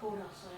cold outside.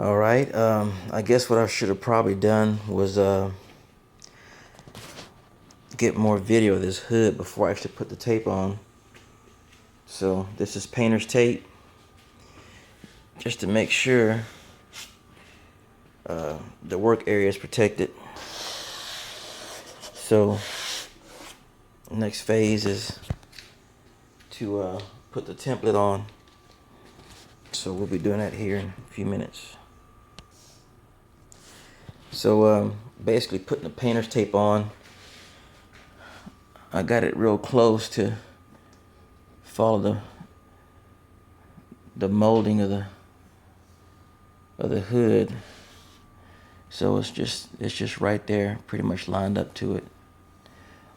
All right, I guess what I should have probably done was get more video of this hood before I actually put the tape on. So this is painter's tape, just to make sure the work area is protected. So next phase is to put the template on. So we'll be doing that here in a few minutes. So basically putting the painter's tape on, I got it real close to follow the molding of the hood. So it's just right there, pretty much lined up to it,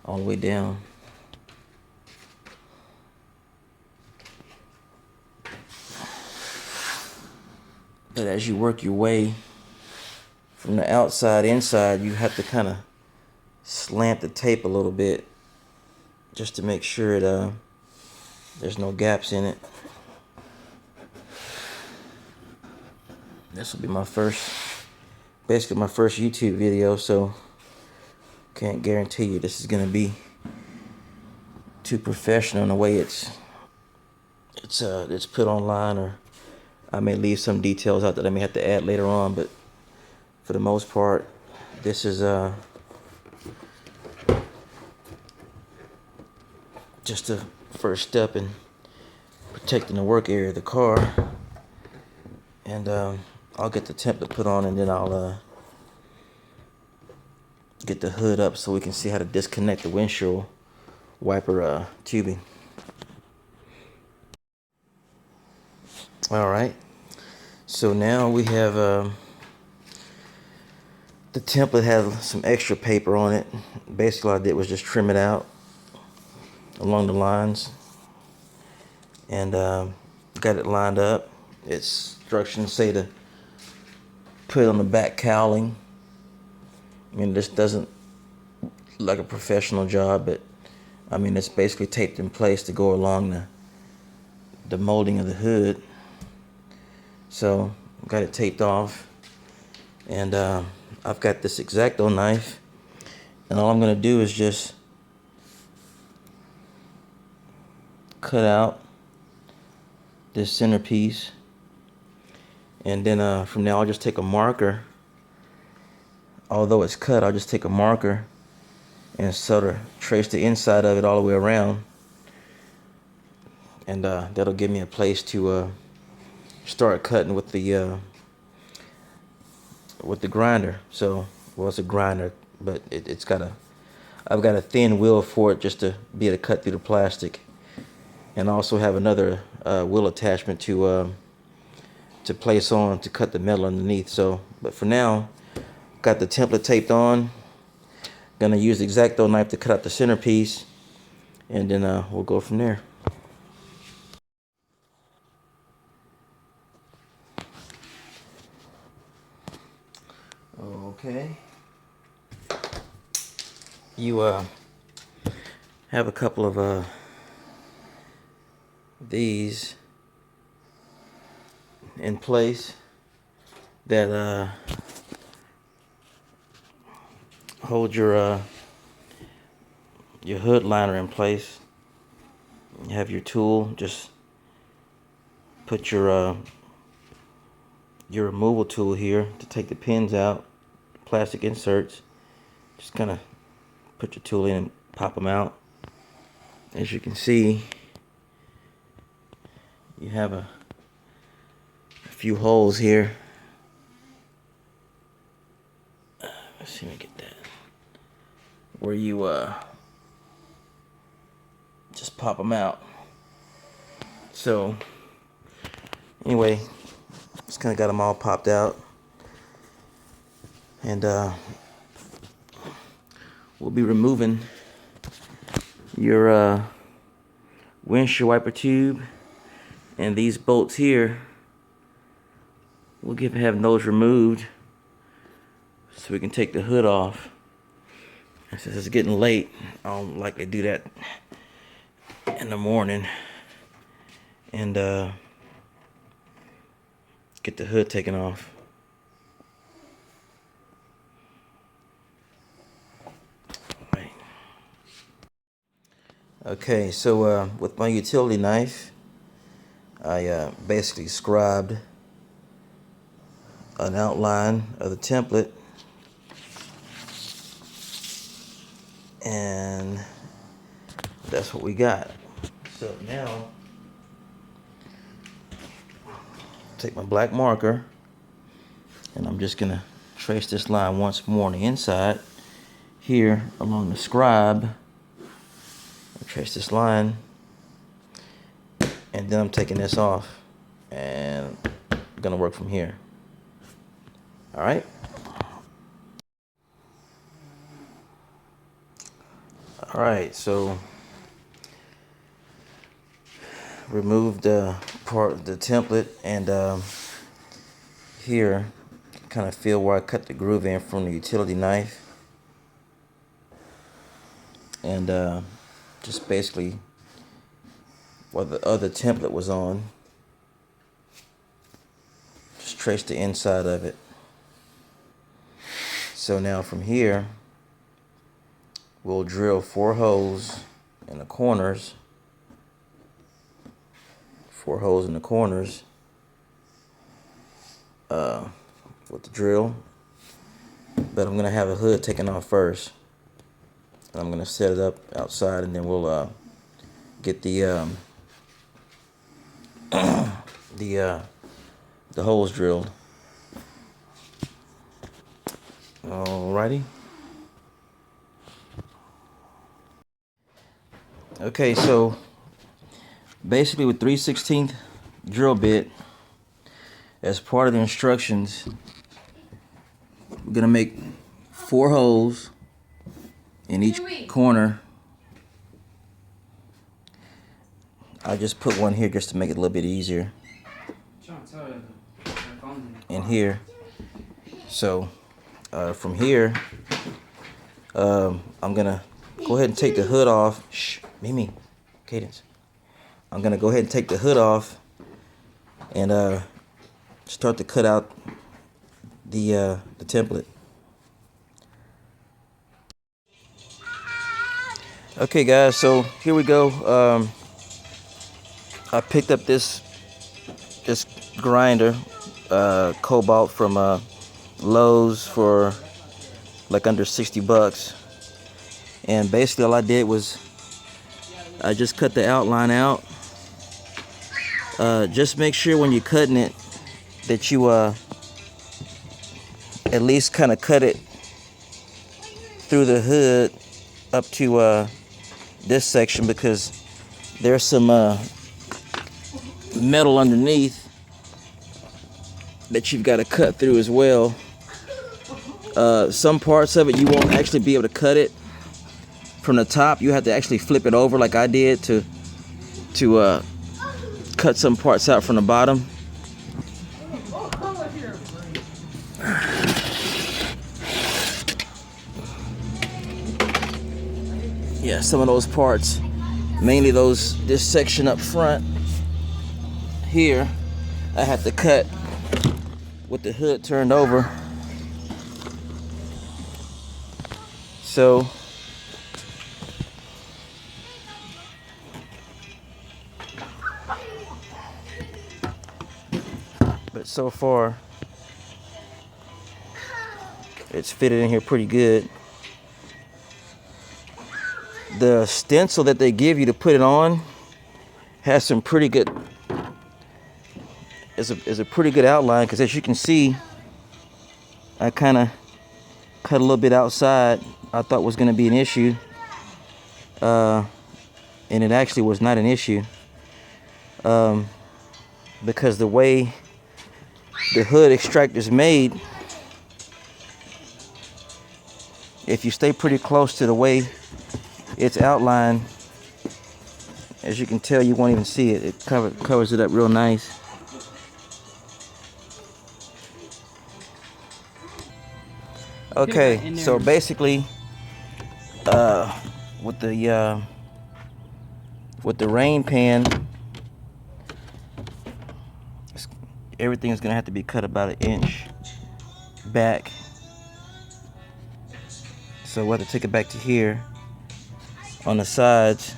all the way down. But as you work your way from the outside inside, you have to kind of slant the tape a little bit, just to make sure there's no gaps in it. This will be basically my first YouTube video, so can't guarantee you this is gonna be too professional in the way it's put online, or I may leave some details out that I may have to add later on, but for the most part, this is just the first step in protecting the work area of the car. And I'll get the template put on, and then I'll get the hood up so we can see how to disconnect the windshield wiper tubing. All right, so now we have the template has some extra paper on it. Basically all I did was just trim it out along the lines, and got it lined up. Its instructions say to put it on the back cowling. I mean, this doesn't look like a professional job, but I mean, it's basically taped in place to go along the molding of the hood. So got it taped off, and I've got this Extractor knife, and all I'm gonna do is just cut out this centerpiece, and then from now I'll just take a marker. Although it's cut, I'll just take a marker and sort of trace the inside of it all the way around, and that'll give me a place to start cutting with the grinder. So, well, it's a grinder, but I've got a thin wheel for it, just to be able to cut through the plastic, and I also have another wheel attachment to place on to cut the metal underneath. So, but for now, got the template taped on. Gonna use the Extractor knife to cut out the centerpiece, and then we'll go from there. Okay. You have a couple of these in place that hold your hood liner in place. You have your tool. Just put your removal tool here to take the pins out, plastic inserts. Just kind of put your tool in and pop them out. As you can see, you have a few holes here. let's see, let me get that. Where you just pop them out. So anyway, just kind of got them all popped out, and we'll be removing your windshield wiper tube and these bolts here. We'll have those removed so we can take the hood off. And since it's getting late, I don't like to do that in the morning, and get the hood taken off. Right. Okay, so with my utility knife, I basically scribed an outline of the template, and that's what we got. So now, take my black marker, and I'm just gonna trace this line once more on the inside here along the scribe. I'll trace this line, and then I'm taking this off, and I'm gonna work from here. All right. All right, so remove the part of the template, and here kind of feel where I cut the groove in from the utility knife, and just basically where the other template was on, just trace the inside of it. So now from here, we'll drill 4 holes in the corners. 4 holes in the corners with the drill. But I'm gonna have the hood taken off first, and I'm gonna set it up outside, and then we'll get the the holes drilled. Alrighty. Okay, so basically with 3/16 drill bit, as part of the instructions, we're gonna make 4 holes in each corner. I just put one here just to make it a little bit easier. In here. So from here, I'm gonna go ahead and take the hood off. Shh, Mimi, Cadence. I'm gonna go ahead and take the hood off and start to cut out the template. Okay, guys, so here we go. I picked up this grinder, Cobalt, from Lowe's for like under 60 bucks. And basically all I did was I just cut the outline out. Just make sure when you're cutting it that you at least kind of cut it through the hood up to this section, because there's some metal underneath that you've got to cut through as well. Some parts of it you won't actually be able to cut it from the top. You have to actually flip it over like I did to cut some parts out from the bottom. Yeah, some of those parts, mainly this section up front here, I have to cut with the hood turned over. So but so far it's fitted in here pretty good. The stencil that they give you to put it on has some pretty good, is a pretty good outline, because as you can see, I kind of cut a little bit outside, I thought was going to be an issue, and it actually was not an issue, because the way the hood extractor is made, if you stay pretty close to the way it's outlined, as you can tell, you won't even see it. It covers it up real nice. Okay, so basically, with the rain pan, everything is gonna have to be cut about 1 inch back. So we'll have to take it back to here on the sides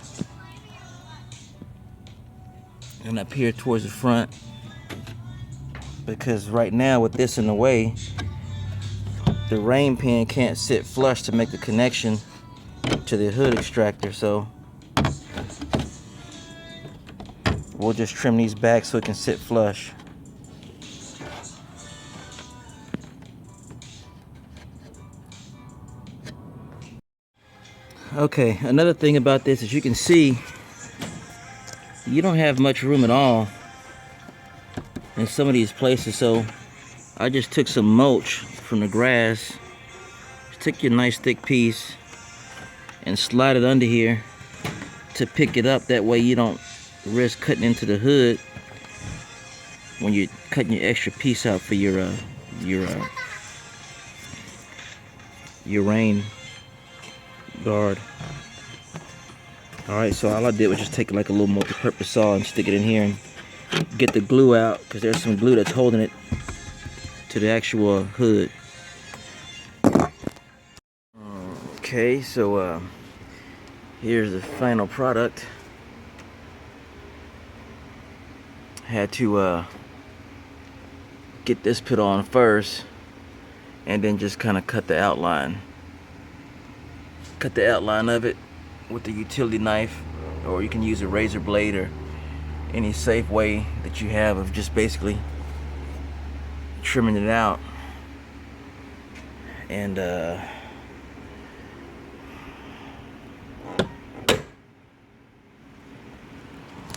and up here towards the front, because right now with this in the way, the rain pan can't sit flush to make the connection to the hood extractor. So we'll just trim these back so it can sit flush. Okay, another thing about this is you can see you don't have much room at all in some of these places. So I just took some mulch from the grass, just take your nice thick piece and slide it under here to pick it up. That way you don't risk cutting into the hood when you're cutting your extra piece out for your rain guard. Alright, so all I did was just take like a little multi-purpose saw and stick it in here and get the glue out, because there's some glue that's holding it to the actual hood. Okay, so here's the final product. Had to get this put on first and then just kind of cut the outline. Cut the outline of it with the utility knife, or you can use a razor blade or any safe way that you have of just basically trimming it out. And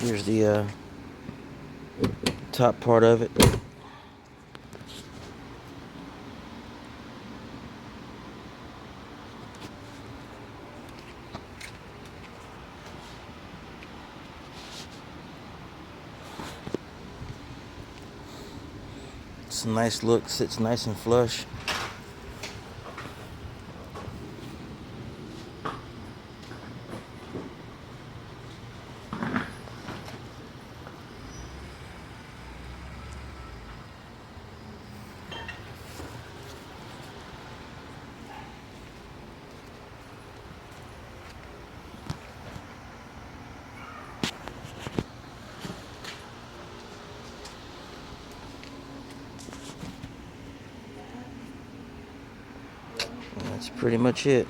here's the top part of it. It's a nice look, sits nice and flush. That's pretty much it.